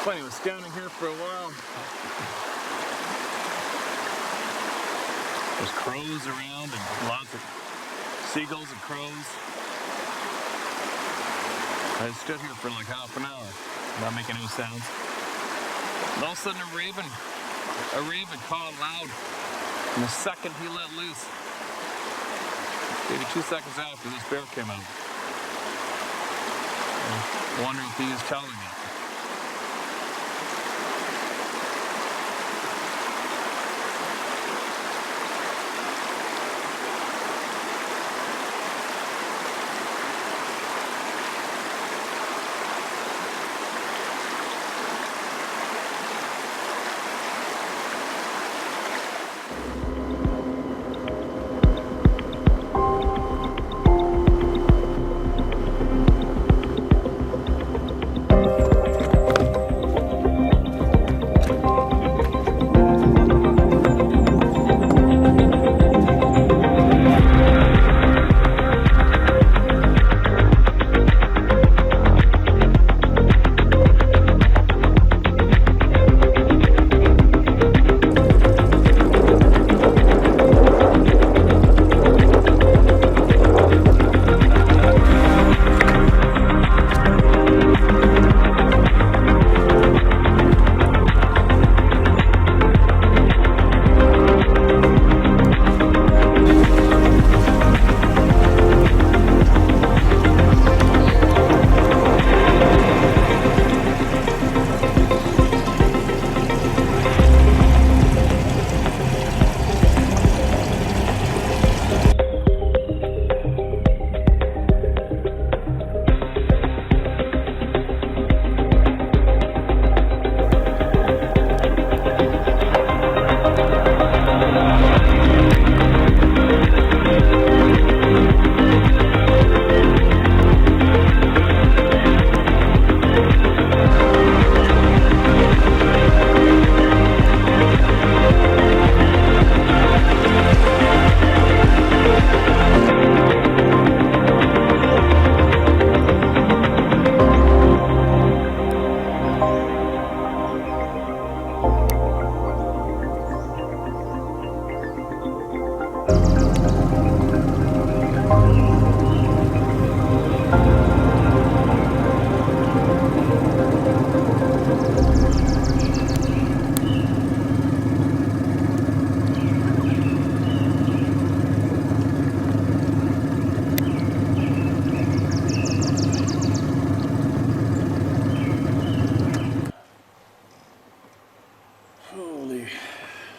Funny, I was scouting here for a while. There's crows around and lots of seagulls and crows. I stood here for like half an hour, not making any sounds. And all of a sudden a raven cawed loud. And the second he let loose, maybe 2 seconds after, this bear came out. I wonder if he was telling me.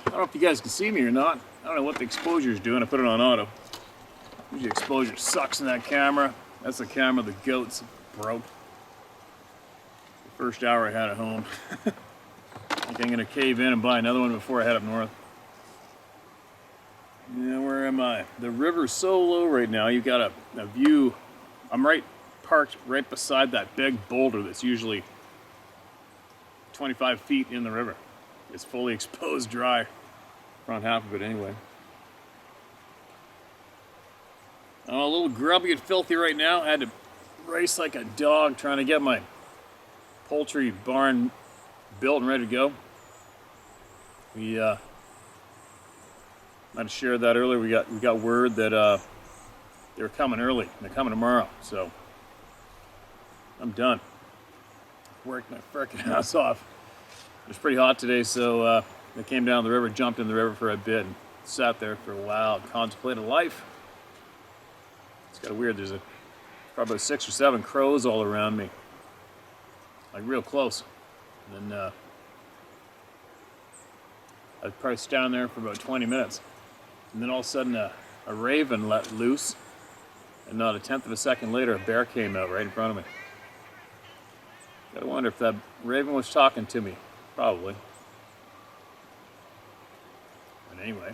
I don't know if you guys can see me or not. I don't know what the exposure is doing. I put it on auto. Usually exposure sucks in that camera. That's the camera the goats broke. The first hour I had at home. I think I'm gonna cave in and buy another one before I head up north. Yeah, where am I? The river's so low right now. You've got a view. I'm parked right beside that big boulder that's usually 25 feet in the river. It's fully exposed dry. Front half of it anyway. I'm a little grubby and filthy right now. I had to race like a dog trying to get my poultry barn built and ready to go. We might have shared that earlier. We got word that they were coming early. They're coming tomorrow, so I'm done. Worked my frickin' ass off. It was pretty hot today, so they came down the river, jumped in the river for a bit, and sat there for a while, contemplated life. It's kind of weird. There's probably 6 or 7 crows all around me, like real close. And then I'd probably stand there for about 20 minutes, and then all of a sudden a raven let loose, and not a tenth of a second later, a bear came out right in front of me. Gotta wonder if that raven was talking to me. Probably. But anyway,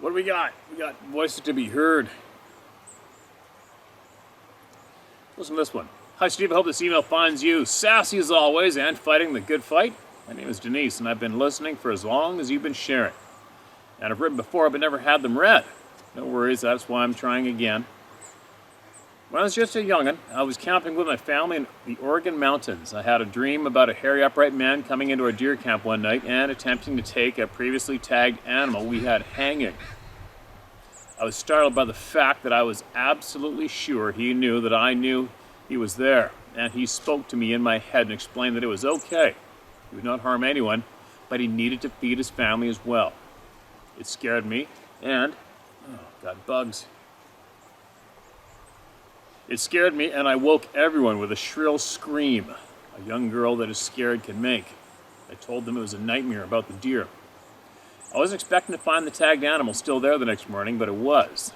what do we got? We got voices to be heard. Listen to this one. Hi Steve, I hope this email finds you sassy as always and fighting the good fight. My name is Denise and I've been listening for as long as you've been sharing. And I've written before but never had them read. No worries, that's why I'm trying again. When I was just a young'un, I was camping with my family in the Oregon mountains. I had a dream about a hairy upright man coming into our deer camp one night and attempting to take a previously tagged animal we had hanging. I was startled by the fact that I was absolutely sure he knew that I knew he was there, and he spoke to me in my head and explained that it was okay. He would not harm anyone, but he needed to feed his family as well. It scared me, and got bugs. It scared me, and I woke everyone with a shrill scream a young girl that is scared can make. I told them it was a nightmare about the deer. I wasn't expecting to find the tagged animal still there the next morning, but it was.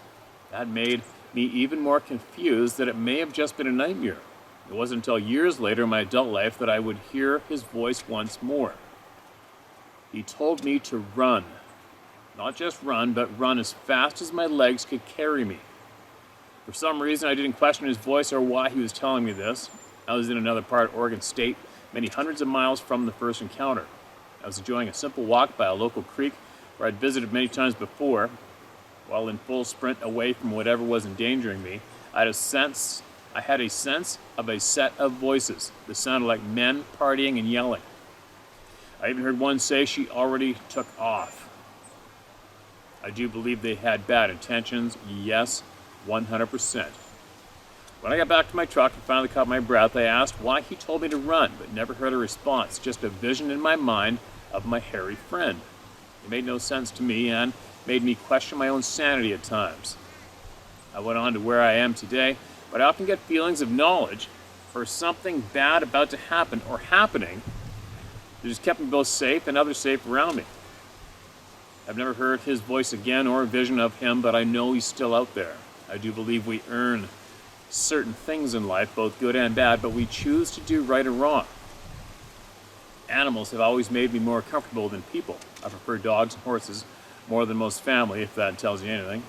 That made me even more confused that it may have just been a nightmare. It wasn't until years later in my adult life that I would hear his voice once more. He told me to run. Not just run, but run as fast as my legs could carry me. For some reason, I didn't question his voice or why he was telling me this. I was in another part of Oregon State, many hundreds of miles from the first encounter. I was enjoying a simple walk by a local creek where I'd visited many times before. While in full sprint away from whatever was endangering me, I had a sense of a set of voices that sounded like men partying and yelling. I even heard one say she already took off. I do believe they had bad intentions, yes, 100%. When I got back to my truck and finally caught my breath, I asked why he told me to run, but never heard a response, just a vision in my mind of my hairy friend. It made no sense to me and made me question my own sanity at times. I went on to where I am today, but I often get feelings of knowledge for something bad about to happen or happening that just kept me both safe and others safe around me. I've never heard his voice again or a vision of him, but I know he's still out there. I do believe we earn certain things in life, both good and bad, but we choose to do right or wrong. Animals have always made me more comfortable than people. I prefer dogs and horses more than most family, if that tells you anything.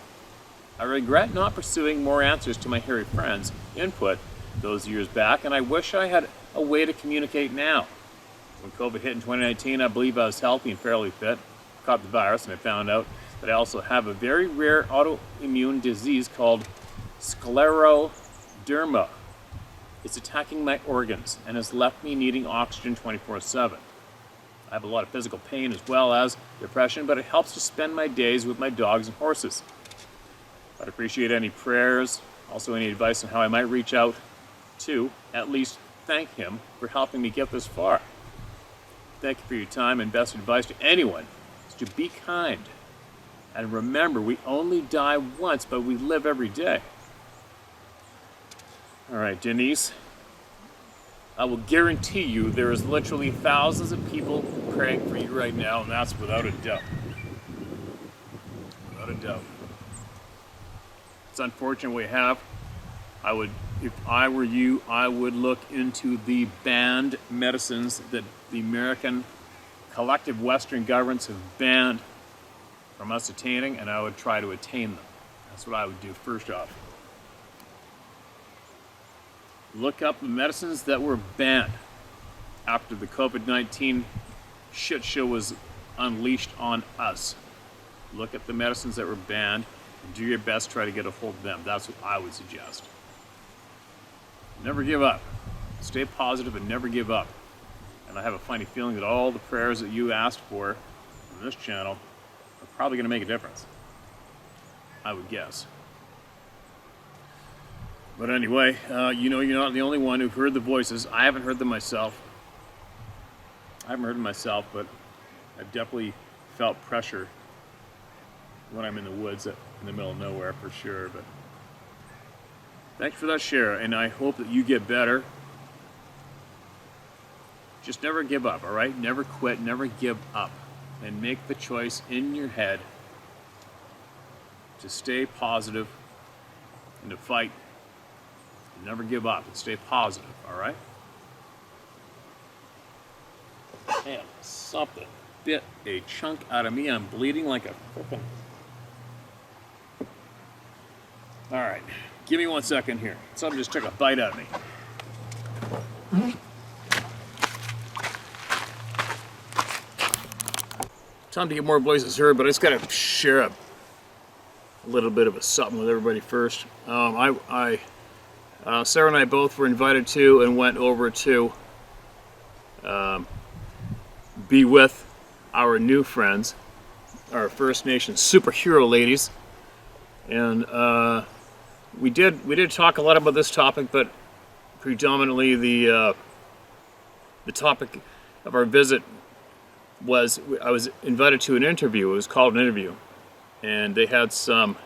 I regret not pursuing more answers to my hairy friends' input those years back, and I wish I had a way to communicate now. When COVID hit in 2019, I believe I was healthy and fairly fit. I caught the virus, and I found out that I also have a very rare autoimmune disease called scleroderma. It's attacking my organs and has left me needing oxygen 24/7. I have a lot of physical pain as well as depression, but it helps to spend my days with my dogs and horses. I'd appreciate any prayers, also any advice on how I might reach out to at least thank him for helping me get this far. Thank you for your time, and best advice to anyone is to be kind. And remember, we only die once, but we live every day. All right, Denise, I will guarantee you there is literally thousands of people praying for you right now, and that's without a doubt. Without a doubt. It's unfortunate we have. If I were you, I would look into the banned medicines that the American collective Western governments have banned from us attaining, and I would try to attain them. That's what I would do first off. Look up the medicines that were banned after the COVID-19 shit show was unleashed on us. Look at the medicines that were banned and do your best to try to get a hold of them. That's what I would suggest. Never give up. Stay positive and never give up. And I have a funny feeling that all the prayers that you asked for on this channel are probably going to make a difference. I would guess. But anyway, you know you're not the only one who've heard the voices. I haven't heard them myself. But I've definitely felt pressure when I'm in the woods in the middle of nowhere for sure. But thanks for that share, and I hope that you get better. Just never give up, all right? Never quit, never give up. And make the choice in your head to stay positive and to fight. Never give up and stay positive, all right? Man, something bit a chunk out of me. I'm bleeding like a frickin'. All right, give me 1 second here. Something just took a bite out of me. Time to get more voices heard, but I just gotta share a little bit of a something with everybody first. I Sarah and I both were invited to and went over to be with our new friends, our First Nation superhero ladies, and we did talk a lot about this topic, but predominantly the topic of our visit was I was invited to an interview. It was called an interview, and they had some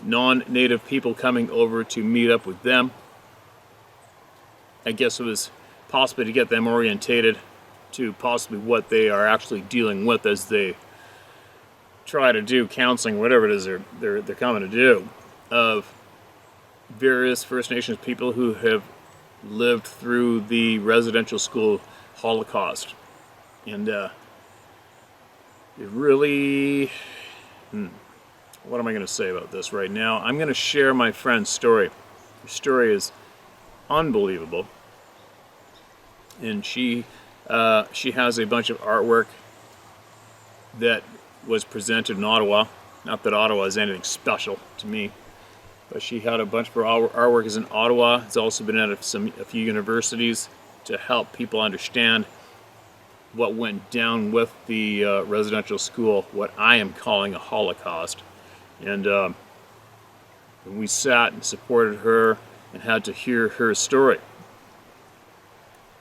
non-native people coming over to meet up with them. I guess it was possibly to get them orientated to possibly what they are actually dealing with as they try to do counseling, whatever it is they're coming to do, of various First Nations people who have lived through the residential school Holocaust. And it really, what am I going to say about this right now? I'm going to share my friend's story. Her story is unbelievable, and she has a bunch of artwork that was presented in Ottawa. Not that Ottawa is anything special to me, but she had a bunch of her artwork is in Ottawa. It's also been at a few universities to help people understand what went down with the residential school, what I am calling a Holocaust. And we sat and supported her and had to hear her story.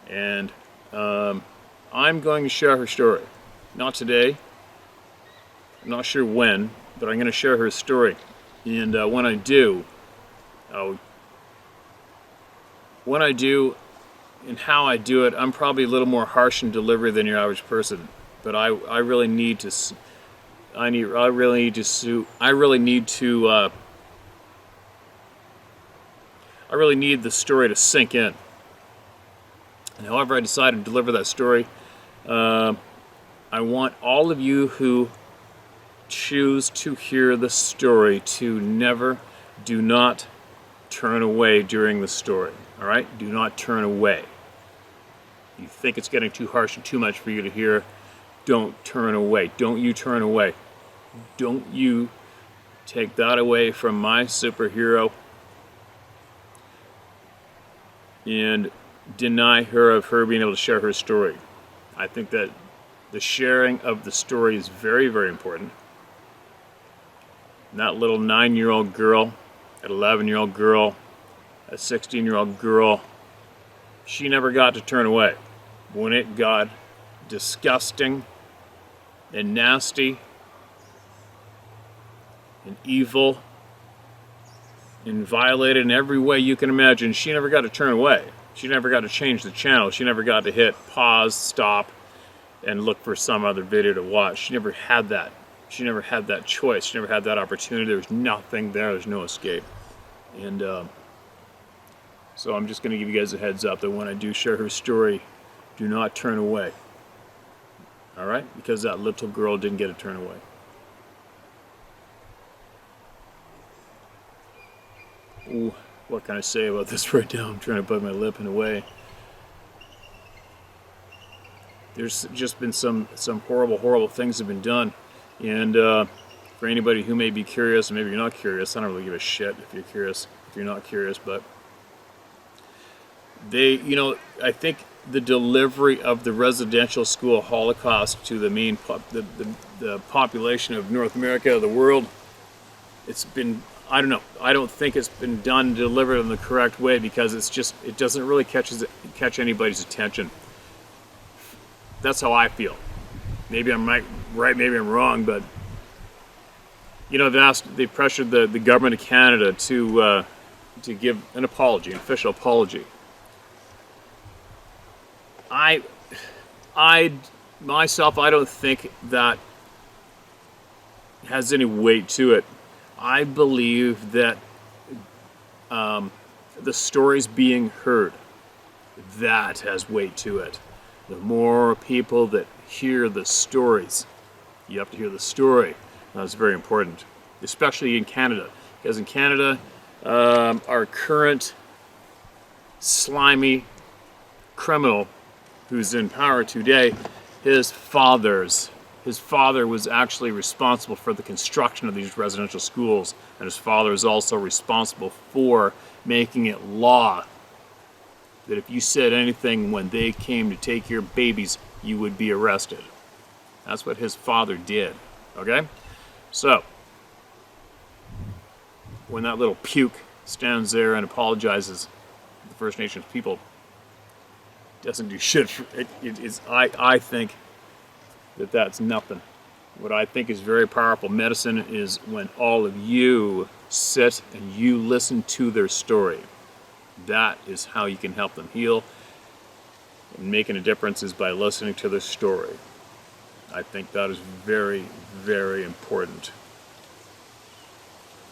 And I'm going to share her story. Not today. I'm not sure when, but I'm going to share her story. And when I do, and how I do it, I'm probably a little more harsh in delivery than your average person. But I really need to. I really need the story to sink in. And however I decide to deliver that story, I want all of you who choose to hear the story to do not turn away during the story. All right? Do not turn away. If you think it's getting too harsh and too much for you to hear, don't turn away. Don't you turn away. Don't you take that away from my superhero and deny her of her being able to share her story. I think that the sharing of the story is very, very important. And that little 9-year-old girl, an 11-year-old girl, a 16-year-old girl, she never got to turn away. When it got disgusting and nasty and evil and violated in every way you can imagine, she never got to turn away. She never got to change the channel. She never got to hit pause, stop, and look for some other video to watch. She never had that. She never had that choice. She never had that opportunity. There was nothing there. There's no escape. And so I'm just going to give you guys a heads up that when I do share her story, do not turn away. All right? Because that little girl didn't get to turn away. Ooh, what can I say about this right now? I'm trying to bite my lip in a way. There's just been some horrible, horrible things have been done. And for anybody who may be curious, maybe you're not curious, I don't really give a shit if you're curious, if you're not curious, but I think the delivery of the residential school Holocaust to the main the population of North America, the world, it's been, I don't know, I don't think it's been done, delivered in the correct way, because it doesn't really catch anybody's attention. That's how I feel. Maybe I'm right, maybe I'm wrong, but they pressured the government of Canada to give an apology, an official apology. I myself, I don't think that has any weight to it. I believe that the stories being heard, that has weight to it. The more people that hear the stories, you have to hear the story. That's very important, especially in Canada, because in Canada, our current slimy criminal who's in power today, his father's his father was actually responsible for the construction of these residential schools, and his father is also responsible for making it law that if you said anything when they came to take your babies, you would be arrested. That's what his father did, okay? So, when that little puke stands there and apologizes to the First Nations people, doesn't do shit for it. I think that that's nothing. What I think is very powerful medicine is when all of you sit and you listen to their story. That is how you can help them heal. And making a difference is by listening to their story. I think that is very, very important.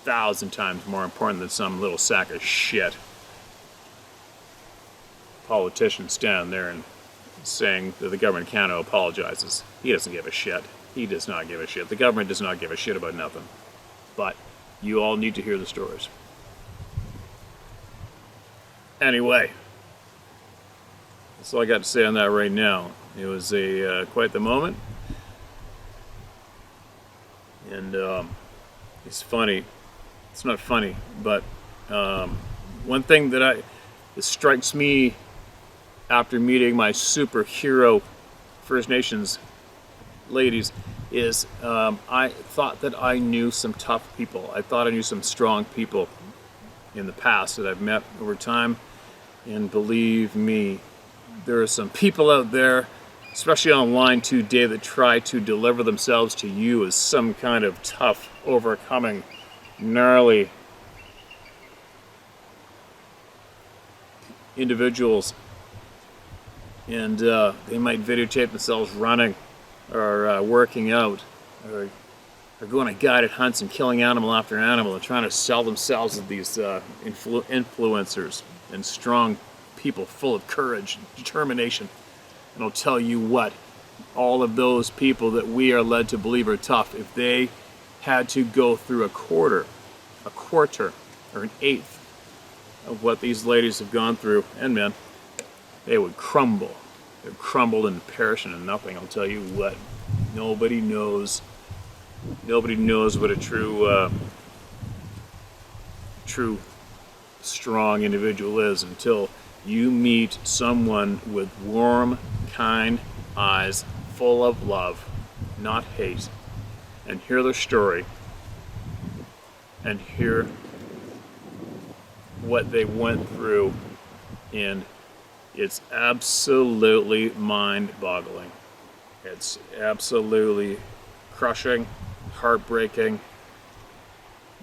1,000 times more important than some little sack of shit politician standing there and saying that the government of Canada apologizes. He doesn't give a shit. He does not give a shit. The government does not give a shit about nothing. But you all need to hear the stories. Anyway, that's all I got to say on that right now. It was quite the moment. And it's funny. It's not funny, but one thing that strikes me after meeting my superhero First Nations ladies is I thought that I knew some tough people. I thought I knew some strong people in the past that I've met over time. And believe me, there are some people out there, especially online today, that try to deliver themselves to you as some kind of tough, overcoming, gnarly individuals. And they might videotape themselves running or working out or going on guided hunts and killing animal after animal and trying to sell themselves as these influencers and strong people full of courage and determination. And I'll tell you what, all of those people that we are led to believe are tough, if they had to go through a quarter, or an eighth of what these ladies have gone through, and men, they would crumble. They would crumble and perish into nothing. I'll tell you what, nobody knows what a true strong individual is until you meet someone with warm, kind eyes, full of love, not hate, and hear their story and hear what they went through, and it's absolutely mind-boggling. It's absolutely crushing, heartbreaking.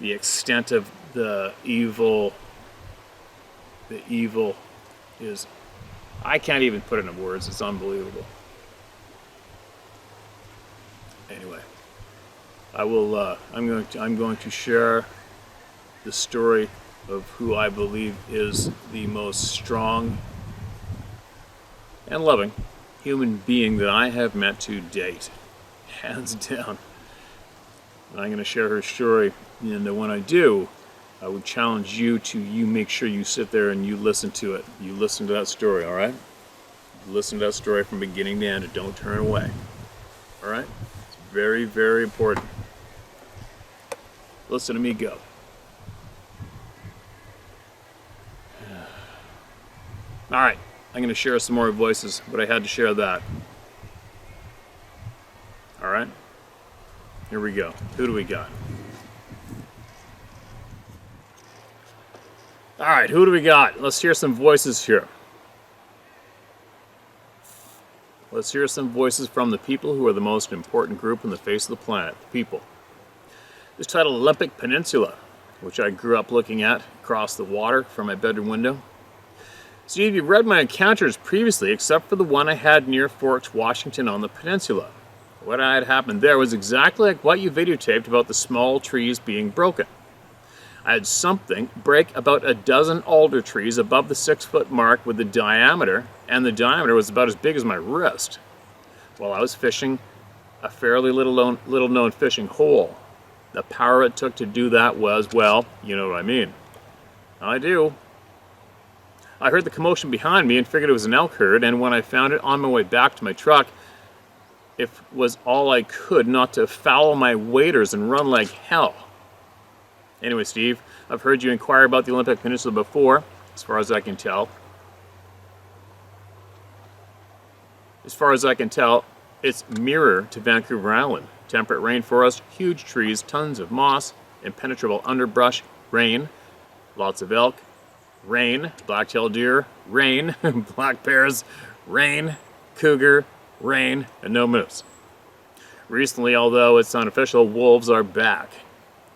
The extent of the evil is, I can't even put it in words. It's unbelievable. Anyway, I'm going to share the story of who I believe is the most strong and loving human being that I have met to date, hands down. And I'm going to share her story, and when I do, I would challenge you to make sure you sit there and you listen to it. You listen to that story, all right? Listen to that story from beginning to end and don't turn away, all right? It's very, very important. Listen to me go. All right, I'm going to share some more voices, but I had to share that. All right, here we go. Who do we got? All right, who do we got? Let's hear some voices here. Let's hear some voices from the people who are the most important group on the face of the planet, the people. This titled Olympic Peninsula, which I grew up looking at across the water from my bedroom window. So you've read my encounters previously, except for the one I had near Forks, Washington on the peninsula. What had happened there was exactly like what you videotaped about the small trees being broken. I had something break about a dozen alder trees above the 6-foot mark with the diameter, and the diameter was about as big as my wrist, while I was fishing a fairly little known fishing hole. The power it took to do that was, well, you know what I mean. I do. I heard the commotion behind me and figured it was an elk herd, and when I found it on my way back to my truck, if was all I could not to foul my waders and run like hell. Anyway, Steve, I've heard you inquire about the Olympic Peninsula before, as far as I can tell. As far as I can tell, it's mirror to Vancouver Island. Temperate rainforest, huge trees, tons of moss, impenetrable underbrush, rain, lots of elk, rain, black-tailed deer, rain, black bears, rain, cougar, rain, and no moose. Recently, although it's unofficial, wolves are back.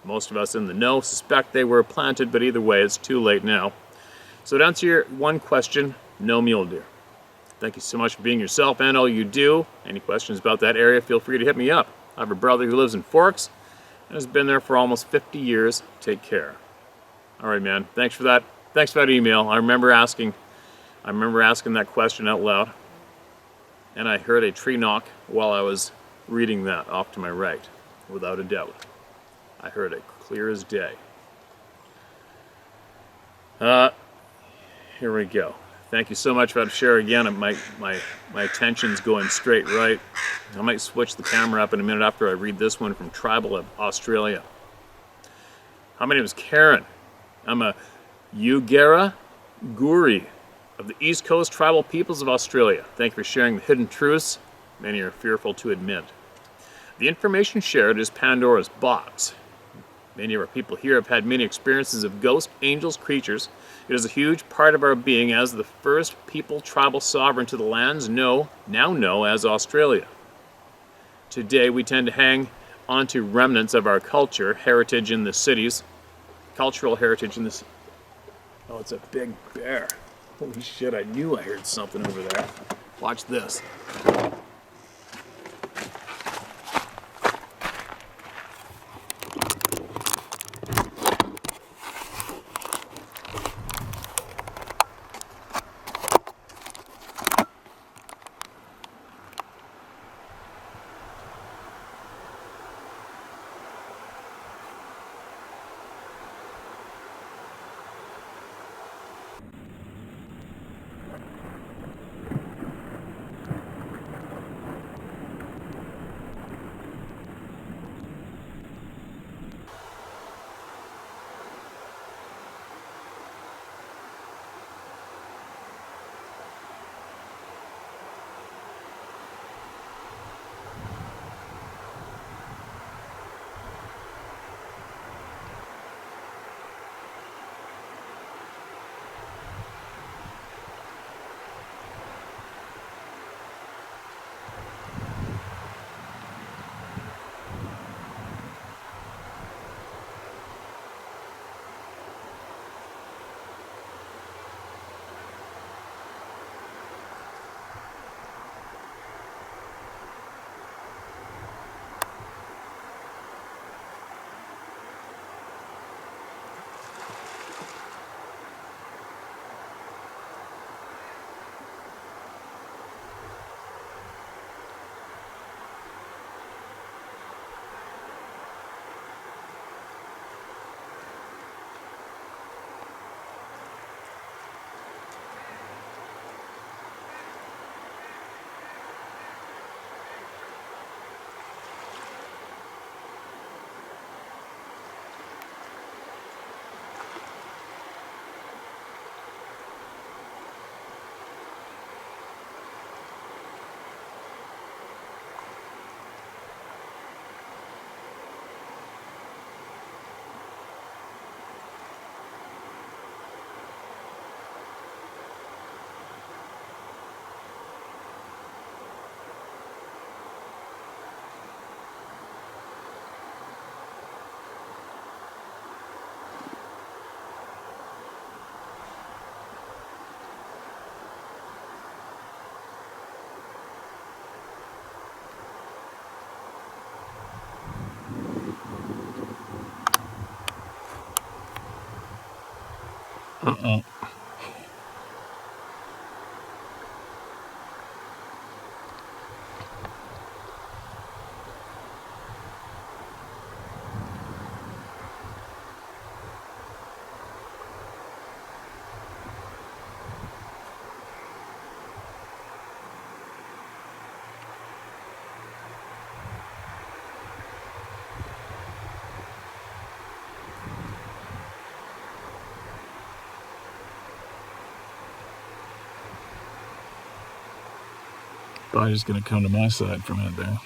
Most of us in the know suspect they were planted, but either way, it's too late now. So to answer your one question, no mule deer. Thank you so much for being yourself and all you do. Any questions about that area, feel free to hit me up. I have a brother who lives in Forks and has been there for almost 50 years. Take care. All right, man. Thanks for that. Thanks for that email. I remember asking that question out loud, and I heard a tree knock while I was reading that off to my right, without a doubt. I heard it clear as day. Here we go. Thank you so much for that share again. My attention's going straight right. I might switch the camera up in a minute after I read this one from Tribal of Australia. Hi, my name is Karen. I'm a Yugara Guri of the East Coast Tribal Peoples of Australia. Thank you for sharing the hidden truths many are fearful to admit. The information shared is Pandora's box. Many of our people here have had many experiences of ghosts, angels, creatures. It is a huge part of our being as the first people tribal sovereign to the lands now know as Australia. Today we tend to hang onto remnants of our culture, heritage in the cities, cultural heritage in the... Oh, it's a big bear. Holy shit, I knew I heard something over there. Watch this. Uh-oh. Spider's gonna come to my side for a minute there.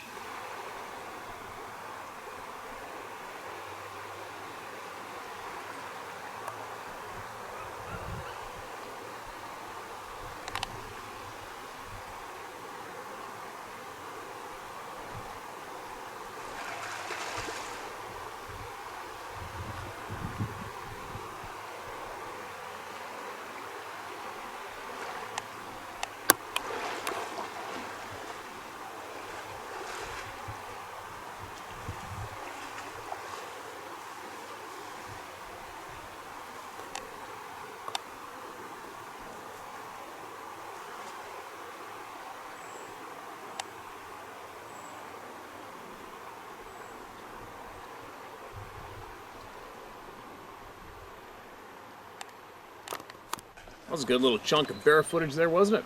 That was a good little chunk of bear footage there, wasn't it?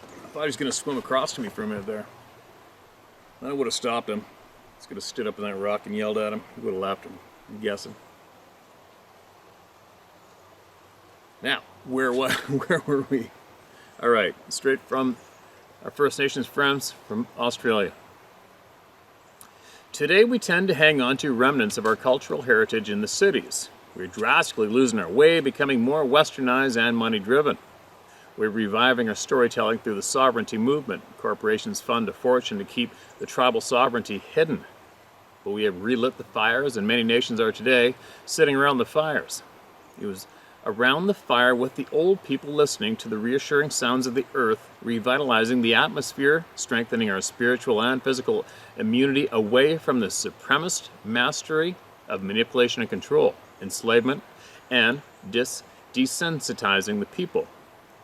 I thought he was going to swim across to me for a minute there. I would have stopped him. He's could have stood up on that rock and yelled at him. He would have left him, I'm guessing. Now, where were we? All right, straight from our First Nations friends from Australia. Today we tend to hang on to remnants of our cultural heritage in the cities. We're drastically losing our way, becoming more westernized and money-driven. We're reviving our storytelling through the sovereignty movement. Corporations fund a fortune to keep the tribal sovereignty hidden. But we have relit the fires, and many nations are today sitting around the fires. It was around the fire with the old people listening to the reassuring sounds of the earth, revitalizing the atmosphere, strengthening our spiritual and physical immunity away from the supremacist mastery of manipulation and control, enslavement, and desensitizing the people.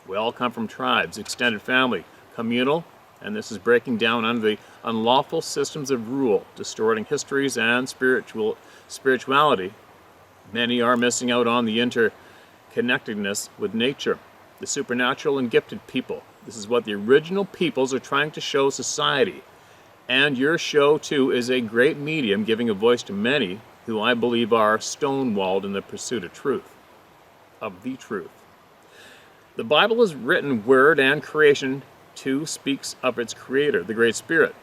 We all come from tribes, extended family, communal, and this is breaking down under the unlawful systems of rule, distorting histories and spirituality. Many are missing out on the interconnectedness with nature, the supernatural and gifted people. This is what the original peoples are trying to show society. And your show, too, is a great medium giving a voice to many who I believe are stonewalled in the pursuit of truth, of the truth. The Bible is written word, and creation too speaks of its creator, the Great Spirit.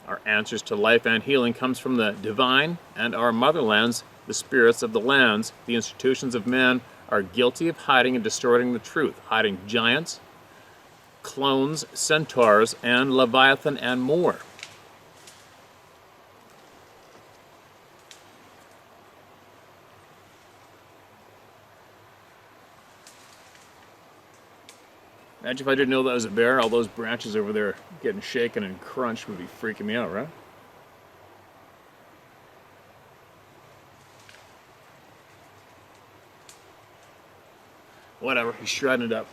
Our answers to life and healing comes from the divine, and our motherlands, the spirits of the lands, the institutions of men, are guilty of hiding and distorting the truth, hiding giants, clones, centaurs, and Leviathan, and more. Imagine if I didn't know that was a bear. All those branches over there getting shaken and crunched would be freaking me out, right? Whatever, he's shredding it up.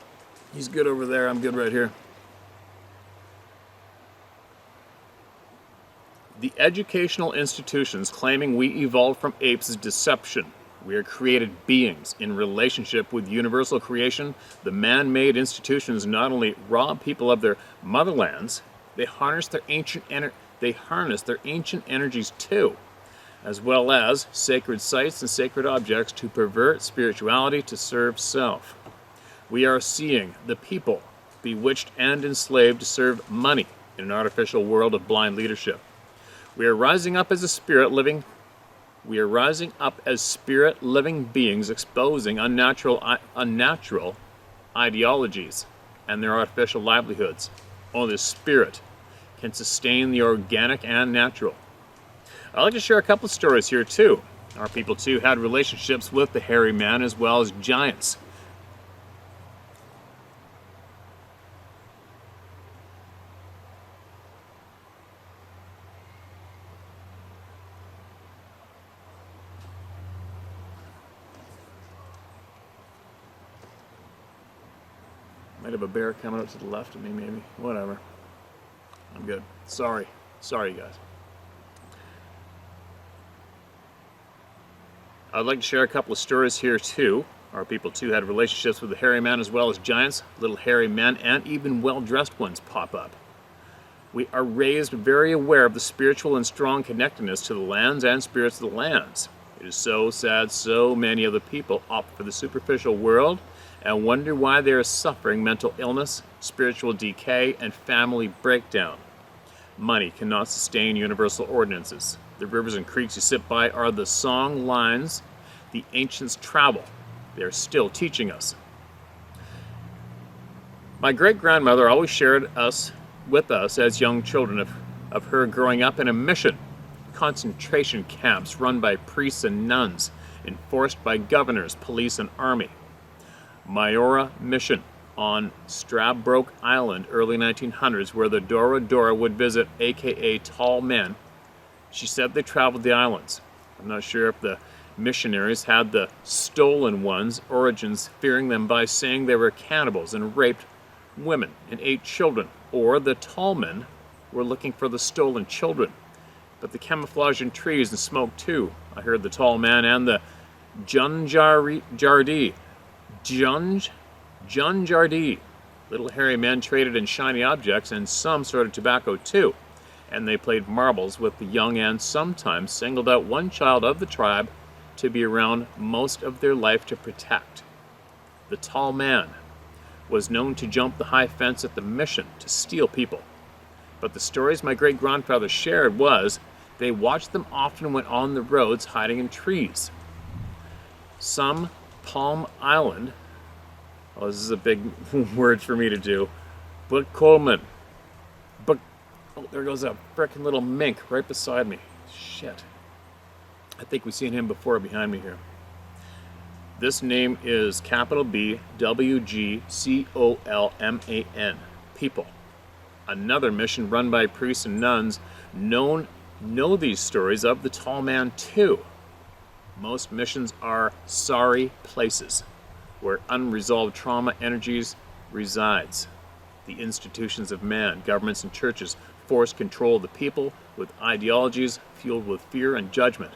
He's good over there, I'm good right here. The educational institutions claiming we evolved from apes is deception. We are created beings in relationship with universal creation. The man-made institutions not only rob people of their motherlands, they harness their ancient energies too, as well as sacred sites and sacred objects to pervert spirituality to serve self. We are seeing the people bewitched and enslaved to serve money in an artificial world of blind leadership. We are rising up as spirit living beings, exposing unnatural ideologies and their artificial livelihoods. Only the spirit can sustain the organic and natural. I'd like to share a couple of stories here too. Our people too had relationships with the hairy man as well as giants. Might have a bear coming up to the left of me, maybe. Whatever. I'm good. Sorry, you guys. I'd like to share a couple of stories here, too. Our people, too, had relationships with the hairy man as well as giants. Little hairy men and even well-dressed ones pop up. We are raised very aware of the spiritual and strong connectedness to the lands and spirits of the lands. It is so sad so many of the people opt for the superficial world and wonder why they are suffering mental illness, spiritual decay, and family breakdown. Money cannot sustain universal ordinances. The rivers and creeks you sit by are the song lines the ancients travel. They are still teaching us. My great-grandmother always shared with us as young children of her growing up in a mission, concentration camps run by priests and nuns, enforced by governors, police, and army. Mayora Mission on Stradbroke Island, early 1900s, where the Dora Dora would visit, aka tall men. She said they traveled the islands. I'm not sure if the missionaries had the stolen ones' origins, fearing them by saying they were cannibals and raped women and ate children, or the tall men were looking for the stolen children. But the camouflage in trees and smoke too. I heard the tall man and the Junjardee. Little hairy men traded in shiny objects and some sort of tobacco too. And they played marbles with the young and sometimes singled out one child of the tribe to be around most of their life to protect. The tall man was known to jump the high fence at the mission to steal people. But the stories my great-grandfather shared was they watched them often when on the roads hiding in trees. Some Palm Island, oh, this is a big word for me to do, but Coleman. But, oh, there goes a frickin' little mink right beside me. Shit. I think we've seen him before behind me here. This name is capital B, WGCOLMAN, people. Another mission run by priests and nuns know these stories of the tall man too. Most missions are sorry places where unresolved trauma energies resides. The institutions of man, governments and churches force control of the people with ideologies fueled with fear and judgment.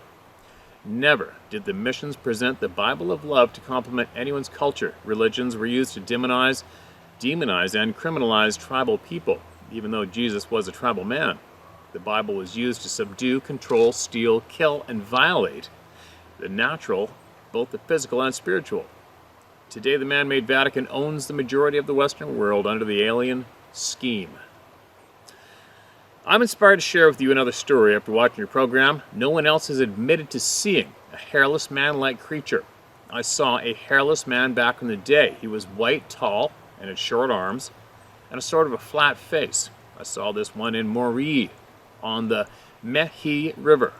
Never did the missions present the Bible of love to complement anyone's culture. Religions were used to demonize and criminalize tribal people, even though Jesus was a tribal man. The Bible was used to subdue, control, steal, kill, and violate the natural, both the physical and spiritual. Today, the man-made Vatican owns the majority of the Western world under the alien scheme. I'm inspired to share with you another story after watching your program. No one else has admitted to seeing a hairless man-like creature. I saw a hairless man back in the day. He was white, tall, and had short arms, and a sort of a flat face. I saw this one in Moree on the Mehi River,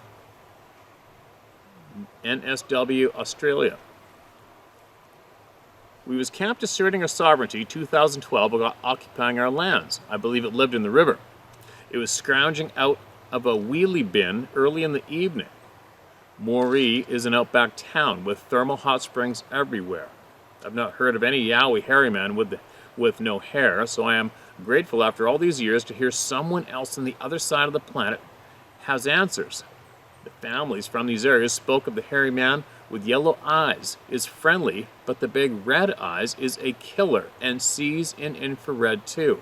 NSW, Australia. We was camped asserting our sovereignty, 2012, occupying our lands. I believe it lived in the river. It was scrounging out of a wheelie bin early in the evening. Moree is an outback town with thermal hot springs everywhere. I've not heard of any Yowie hairy man with no hair, so I am grateful after all these years to hear someone else on the other side of the planet has answers. The families from these areas spoke of the hairy man with yellow eyes is friendly, but the big red eyes is a killer and sees in infrared too.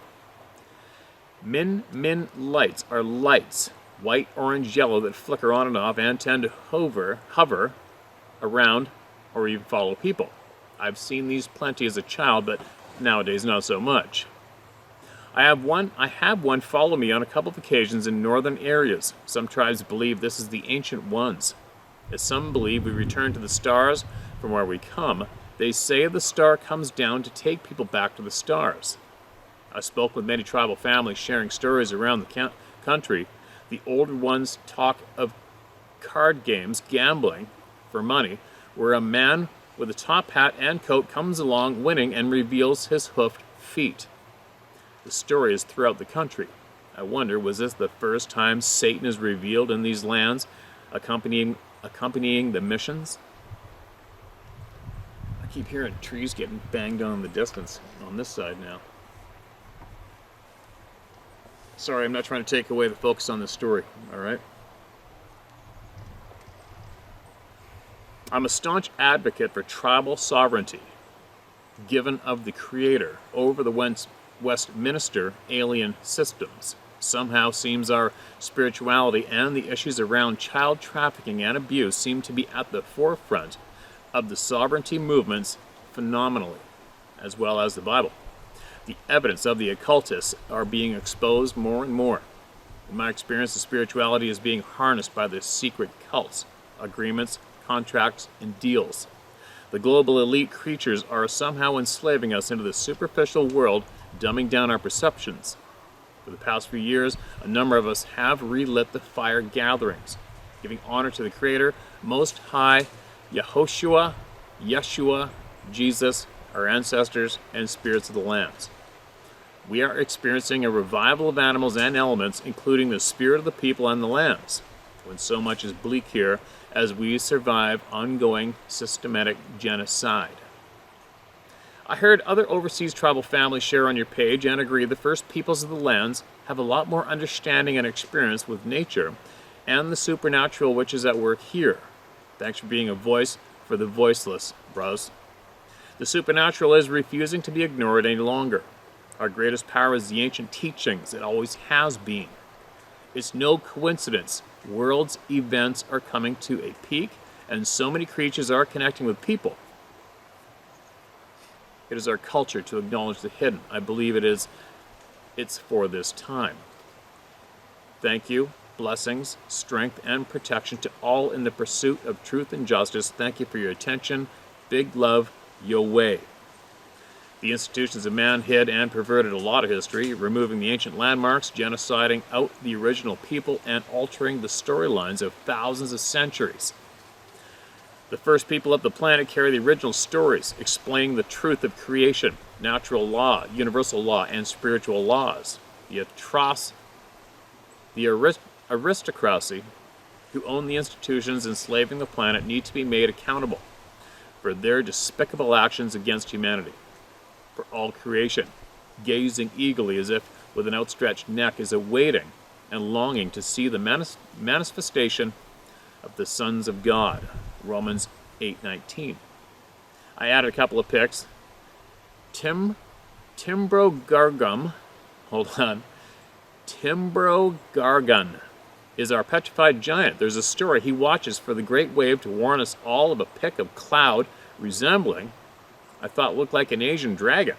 Min lights are lights, white, orange, yellow, that flicker on and off and tend to hover around or even follow people. I've seen these plenty as a child, but nowadays not so much. I have one follow me on a couple of occasions in northern areas. Some tribes believe this is the ancient ones. As some believe we return to the stars from where we come, they say the star comes down to take people back to the stars. I spoke with many tribal families sharing stories around the country. The older ones talk of card games, gambling for money, where a man with a top hat and coat comes along winning and reveals his hoofed feet. The story is throughout the country. I wonder, was this the first time Satan is revealed in these lands, accompanying the missions? I keep hearing trees getting banged on in the distance on this side now. Sorry, I'm not trying to take away the focus on this story, all right? I'm a staunch advocate for tribal sovereignty, given of the Creator, over the Westminster alien systems. Somehow seems our spirituality and the issues around child trafficking and abuse seem to be at the forefront of the sovereignty movements phenomenally. as well as the Bible. The evidence of the occultists are being exposed more and more. In my experience, the spirituality is being harnessed by the secret cults, agreements, contracts, and deals. The global elite creatures are somehow enslaving us into the superficial world, dumbing down our perceptions. For the past few years, a number of us have relit the fire gatherings, giving honor to the Creator, Most High, Yehoshua, Yeshua, Jesus, our ancestors, and spirits of the lands. We are experiencing a revival of animals and elements, including the spirit of the people and the lands, when so much is bleak here as we survive ongoing systematic genocide. I heard other overseas tribal families share on your page and agree the first peoples of the lands have a lot more understanding and experience with nature and the supernatural which is at work here. Thanks for being a voice for the voiceless, bros. The supernatural is refusing to be ignored any longer. Our greatest power is the ancient teachings. It always has been. It's no coincidence. World's events are coming to a peak, and so many creatures are connecting with people. It is our culture to acknowledge the hidden. I believe it's for this time. Thank you. Blessings, strength, and protection to all in the pursuit of truth and justice. Thank you for your attention. Big love, yo way. The institutions of man hid and perverted a lot of history, removing the ancient landmarks, genociding out the original people, and altering the storylines of thousands of centuries. The first people of the planet carry the original stories, explaining the truth of creation, natural law, universal law, and spiritual laws. The aristocracy who own the institutions enslaving the planet need to be made accountable for their despicable actions against humanity. For all creation, gazing eagerly as if with an outstretched neck, is awaiting and longing to see the manifestation of the sons of God. Romans 8:19. I added a couple of pics. Timbrogargum is our petrified giant. There's a story he watches for the great wave to warn us all of a pick of cloud resembling, I thought looked like an Asian dragon,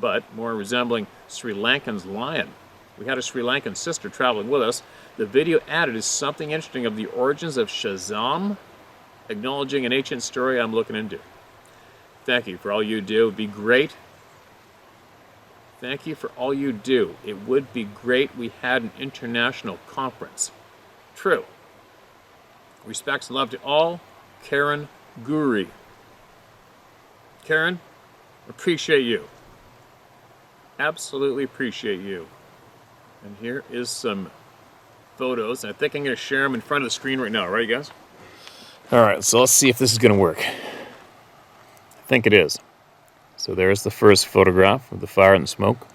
but more resembling Sri Lankan's lion. We had a Sri Lankan sister traveling with us. The video added is something interesting of the origins of Shazam, acknowledging an ancient story I'm looking into. Thank you for all you do. It would be great. Thank you for all you do. It would be great we had an international conference. True. Respects and love to all. Karen Guri. Karen, appreciate you. Absolutely appreciate you. And here is some photos. I think I'm going to share them in front of the screen right now. Right, you guys? All right, so let's see if this is going to work. I think it is. So there's the first photograph of the fire and smoke.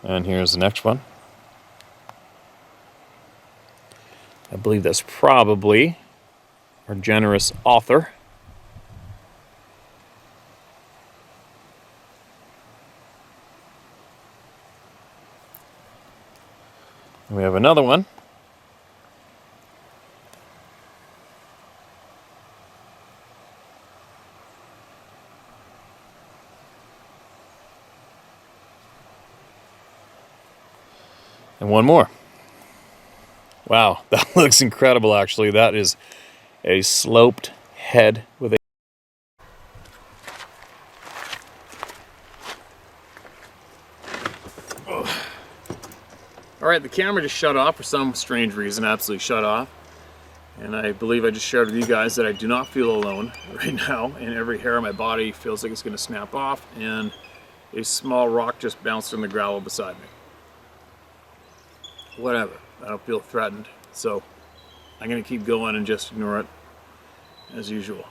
And here's the next one. I believe that's probably our generous author. And we have another one. And one more. Wow, that looks incredible actually. That is a sloped head with a... Alright, the camera just shut off for some strange reason, absolutely shut off. And I believe I just shared with you guys that I do not feel alone right now, and every hair on my body feels like it's going to snap off, and a small rock just bounced on the gravel beside me. Whatever, I don't feel threatened, so I'm going to keep going and just ignore it as usual.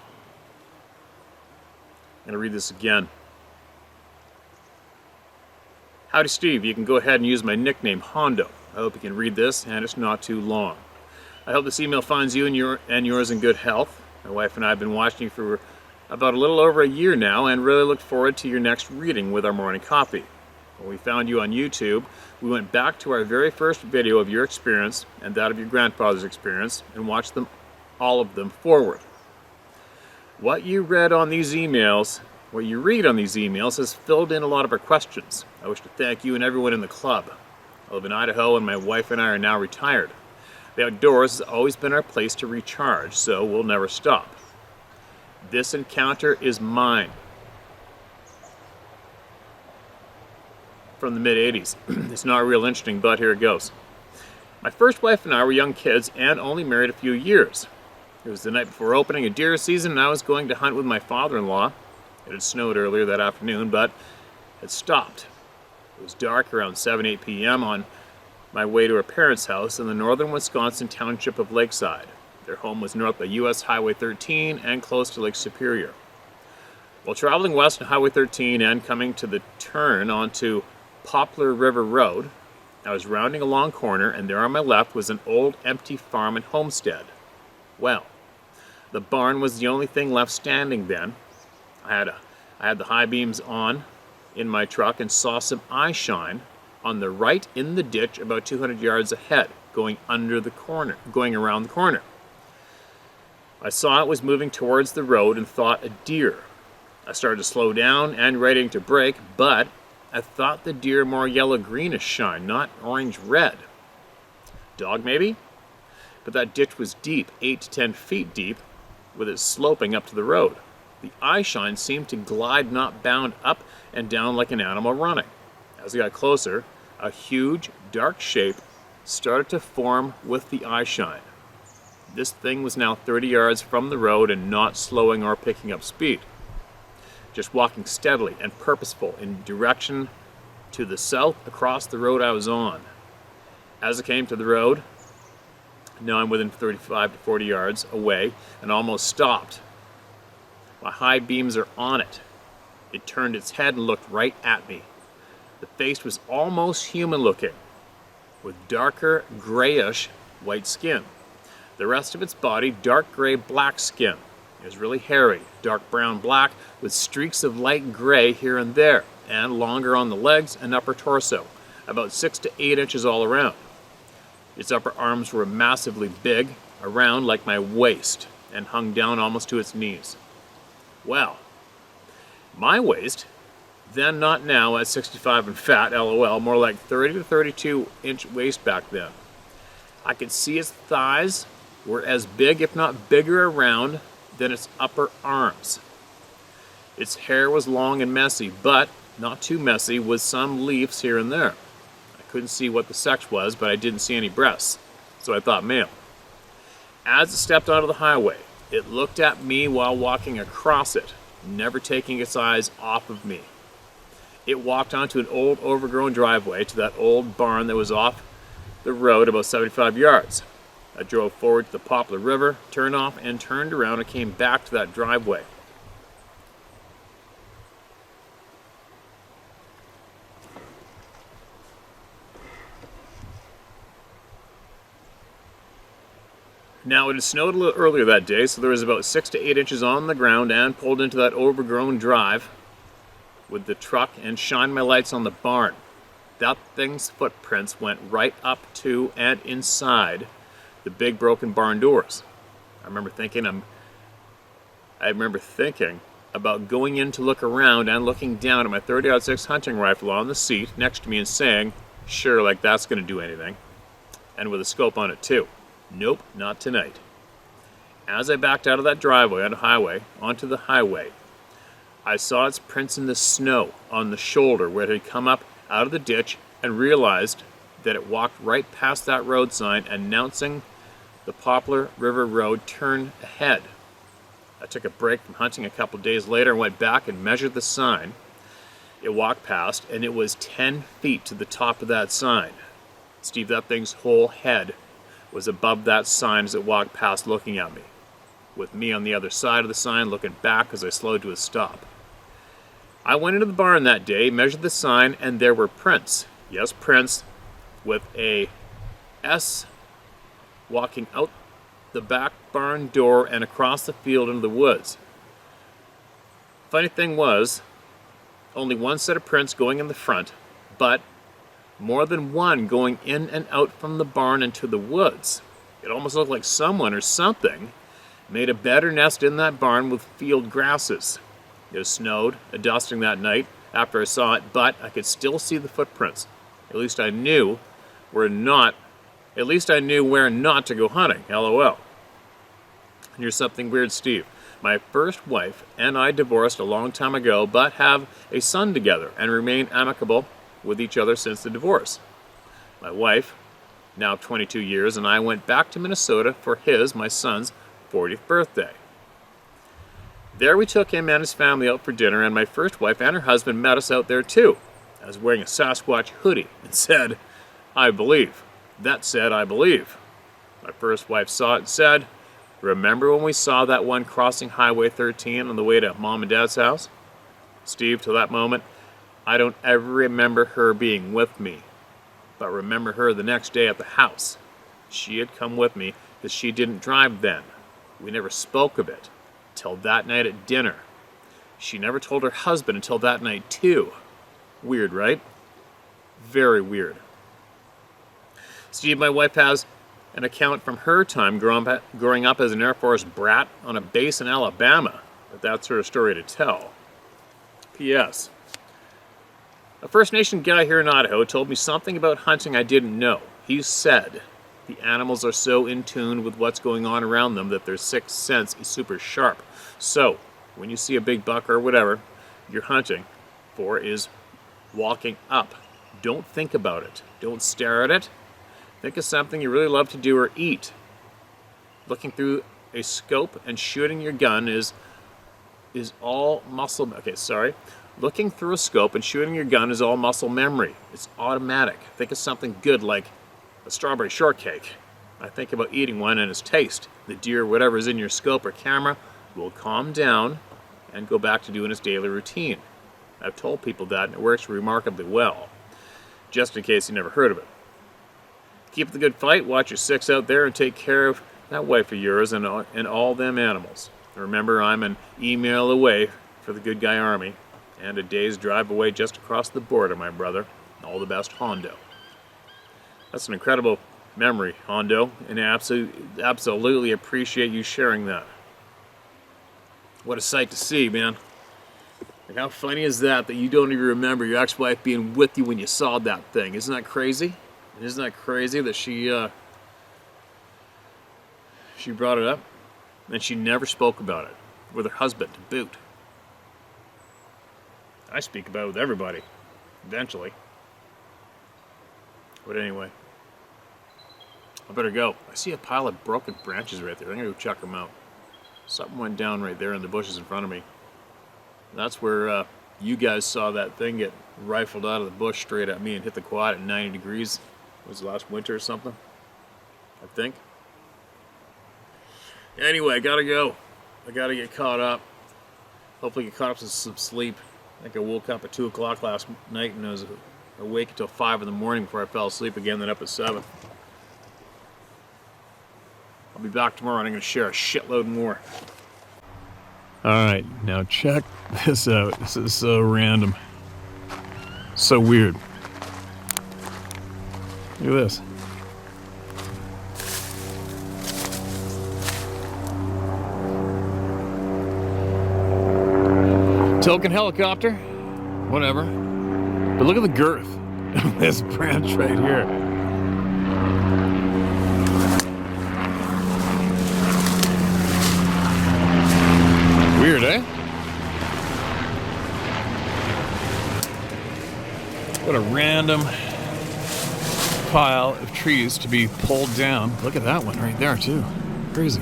I'm going to read this again. Howdy Steve, you can go ahead and use my nickname Hondo. I hope you can read this and it's not too long. I hope this email finds you and yours in good health. My wife and I have been watching you for about a little over a year now and really look forward to your next reading with our morning coffee. When we found you on YouTube, we went back to our very first video of your experience and that of your grandfather's experience and watched them all of them forward. What you read on these emails, what you read on these emails, has filled in a lot of our questions. I wish to thank you and everyone in the club. I live in Idaho and my wife and I are now retired. The outdoors has always been our place to recharge, so we'll never stop. This encounter is mine. From the mid-'80s. It's not real interesting, but here it goes. My first wife and I were young kids and only married a few years. It was the night before opening of deer season and I was going to hunt with my father-in-law. It had snowed earlier that afternoon, but had stopped. It was dark around 7-8 p.m. on my way to our parents' house in the northern Wisconsin township of Lakeside. Their home was north of US Highway 13 and close to Lake Superior. While traveling west on Highway 13 and coming to the turn onto Poplar River Road, I was rounding a long corner and there on my left was an old empty farm and homestead. Well, the barn was the only thing left standing then. I had the high beams on in my truck and saw some eye shine on the right in the ditch about 200 yards ahead, going around the corner. I saw it was moving towards the road and thought a deer. I started to slow down and ready to brake, but I thought the deer more yellow-greenish shine, not orange-red. Dog maybe? But that ditch was deep, 8 to 10 feet deep, with it sloping up to the road. The eye shine seemed to glide, not bound up and down like an animal running. As I got closer, a huge, dark shape started to form with the eye shine. This thing was now 30 yards from the road and not slowing or picking up speed. Just walking steadily and purposeful in direction to the south across the road I was on. As I came to the road, now I'm within 35 to 40 yards away and almost stopped. My high beams are on it. It turned its head and looked right at me. The face was almost human looking, with darker grayish white skin. The rest of its body, dark gray black skin. It was really hairy, dark brown black, with streaks of light gray here and there, and longer on the legs and upper torso, about 6 to 8 inches all around. Its upper arms were massively big, around like my waist, and hung down almost to its knees. Well, my waist, then not now at 65 and fat, lol, more like 30 to 32 inch waist back then. I could see its thighs were as big, if not bigger around, than its upper arms. Its hair was long and messy, but not too messy, with some leaves here and there. I couldn't see what the sex was, but I didn't see any breasts, so I thought male. As it stepped onto the highway, it looked at me while walking across it, never taking its eyes off of me. It walked onto an old overgrown driveway to that old barn that was off the road about 75 yards. I drove forward to the Poplar River, turned off and turned around and came back to that driveway. Now it had snowed a little earlier that day, so there was about 6 to 8 inches on the ground, and pulled into that overgrown drive with the truck and shined my lights on the barn. That thing's footprints went right up to and inside the big broken barn doors. I remember thinking about going in to look around and looking down at my 30-06 hunting rifle on the seat next to me and saying, sure, like that's going to do anything. And with a scope on it too. Nope, not tonight. As I backed out of that driveway onto the highway, I saw its prints in the snow on the shoulder where it had come up out of the ditch, and realized that it walked right past that road sign announcing the Poplar River Road turn ahead. I took a break from hunting a couple days later and went back and measured the sign it walked past, and it was 10 feet to the top of that sign. Steve, that thing's whole head was above that sign as it walked past looking at me, with me on the other side of the sign looking back as I slowed to a stop. I went into the barn that day, measured the sign, and there were prints. Yes, prints, with a S walking out the back barn door and across the field into the woods. Funny thing was, only one set of prints going in the front, but more than one going in and out from the barn into the woods. It almost looked like someone or something made a better nest in that barn with field grasses. It snowed, a dusting that night after I saw it, but I could still see the footprints. At least I knew where not to go hunting, LOL. And here's something weird, Steve. My first wife and I divorced a long time ago, but have a son together and remain amicable with each other since the divorce. My wife, now 22 years, and I went back to Minnesota for my son's 40th birthday. There we took him and his family out for dinner, and my first wife and her husband met us out there too. I was wearing a Sasquatch hoodie and said, "I believe." That said, "I believe." My first wife saw it and said, "Remember when we saw that one crossing Highway 13 on the way to Mom and Dad's house?" Steve, to that moment, I don't ever remember her being with me, but remember her the next day at the house. She had come with me because she didn't drive then. We never spoke of it till that night at dinner. She never told her husband until that night too. Weird, right? Very weird. Steve, my wife has an account from her time growing up as an Air Force brat on a base in Alabama, but that's her story to tell. P.S. A First Nation guy here in Idaho told me something about hunting I didn't know. He said the animals are so in tune with what's going on around them that their sixth sense is super sharp. So, when you see a big buck or whatever you're hunting for is walking up. Don't think about it. Don't stare at it. Think of something you really love to do or eat. Looking through a scope and shooting your gun is all muscle... Okay, sorry. Looking through a scope and shooting your gun is all muscle memory. It's automatic. Think of something good like a strawberry shortcake. I think about eating one and its taste. The deer, whatever's in your scope or camera, will calm down and go back to doing its daily routine. I've told people that and it works remarkably well. Just in case you never heard of it. Keep the good fight, watch your six out there, and take care of that wife of yours and all them animals. Remember, I'm an email away for the Good Guy Army, and a day's drive away just across the border, my brother. All the best, Hondo. That's an incredible memory, Hondo, and I absolutely appreciate you sharing that. What a sight to see, man. Like, how funny is that you don't even remember your ex-wife being with you when you saw that thing? Isn't that crazy? And isn't that crazy that she brought it up and she never spoke about it with her husband to boot? I speak about it with everybody, eventually. But anyway, I better go. I see a pile of broken branches right there. I'm gonna go check them out. Something went down right there in the bushes in front of me. That's where you guys saw that thing get rifled out of the bush straight at me and hit the quad at 90 degrees. Was it last winter or something? I think. Anyway, I gotta go. I gotta get caught up. Hopefully get caught up with some sleep. I think I woke up at 2 o'clock last night and I was awake until 5 in the morning before I fell asleep again, then up at 7. I'll be back tomorrow and I'm gonna share a shitload more. Alright, now check this out. This is so random. So weird. Look at this. Token helicopter. Whatever. But look at the girth of this branch right here. Weird, eh? What a random pile of trees to be pulled down. Look at that one right there too. Crazy.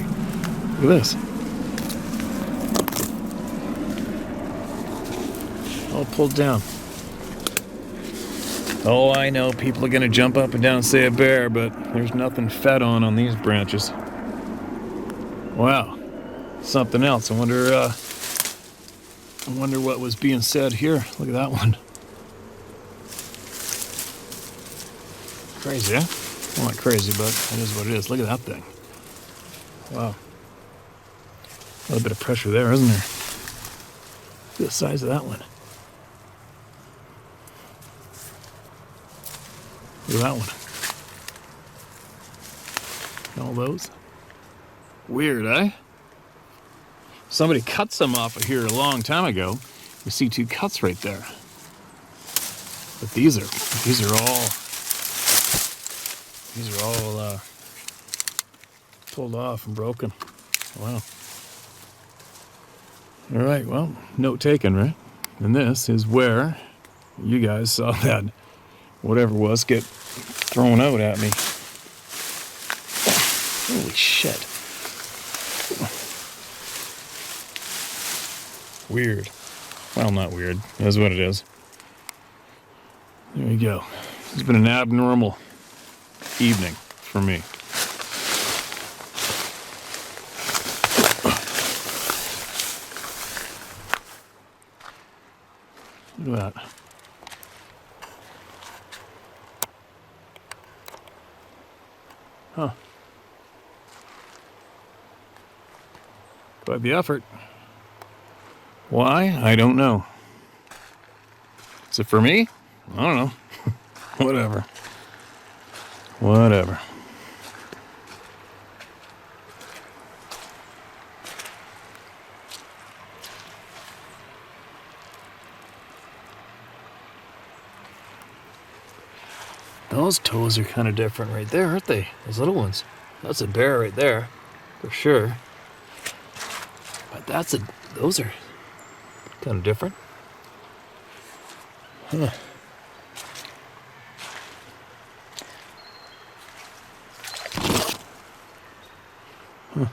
Look at this. All pulled down. Oh, I know people are gonna jump up and down and say a bear, but there's nothing fed on these branches. Wow. Something else. I wonder what was being said here. Look at that one. Crazy, eh? Well, not crazy, but it is what it is. Look at that thing. Wow. A little bit of pressure there, isn't there? Look at the size of that one. Look at that one. All those. Weird, eh? Somebody cut some off of here a long time ago. You see 2 cuts right there. But these are all pulled off and broken. Wow. All right, well, note taken, right? And this is where you guys saw that whatever it was get thrown out at me. Holy shit. Weird. Well, not weird. That's what it is. There you go. It's been an abnormal evening for me. Look at that. Huh. Quite the effort. Why? I don't know. Is it for me? I don't know. Whatever. Whatever. Those toes are kind of different right there, aren't they? Those little ones. That's a bear right there, for sure. But those are kind of different. Huh. Huh.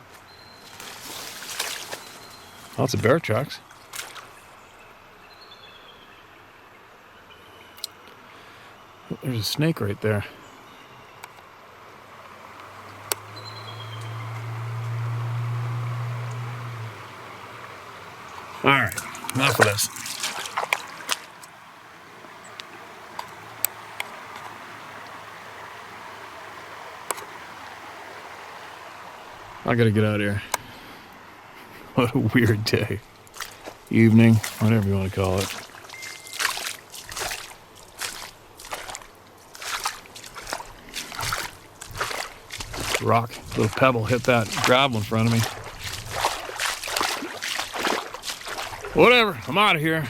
Lots of bear tracks. There's a snake right there. All right, enough of this. I gotta get out of here. What a weird day. Evening, whatever you want to call it. Rock, little pebble hit that gravel in front of me. Whatever, I'm out of here.